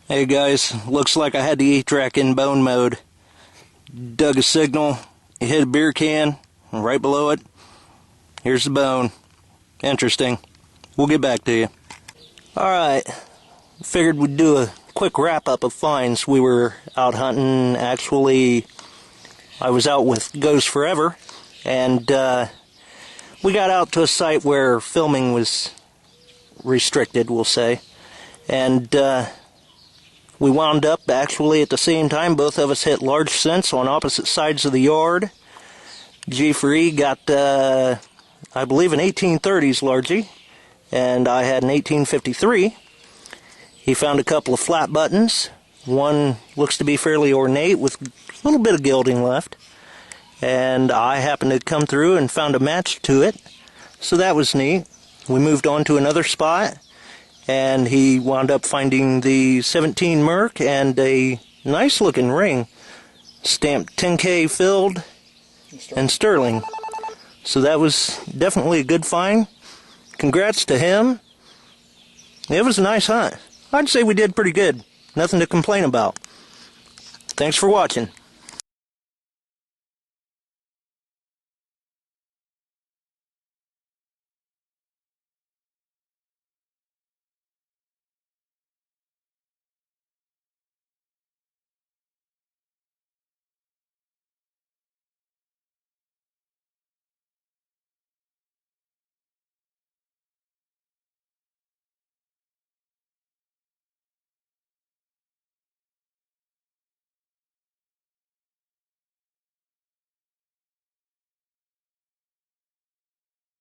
Hey guys, looks like I had the E-Track in bone mode. Dug a signal, hit a beer can, and right below it, here's the bone. Interesting. We'll get back to you. Alright, figured we'd do a quick wrap-up of finds. We were out hunting. Actually, I was out with Ghost Forever, and we got out to a site where filming was restricted, we'll say, and we wound up actually at the same time. Both of us hit large scents on opposite sides of the yard. G4E got, I believe, an 1830s largie, and I had an 1853. He found a couple of flat buttons. One looks to be fairly ornate with a little bit of gilding left. And I happened to come through and found a match to it, so that was neat. We moved on to another spot, and he wound up finding the 17 Merc and a nice looking ring, stamped 10K filled and sterling. So that was definitely a good find. Congrats to him. It was a nice hunt. I'd say we did pretty good. Nothing to complain about. Thanks for watching.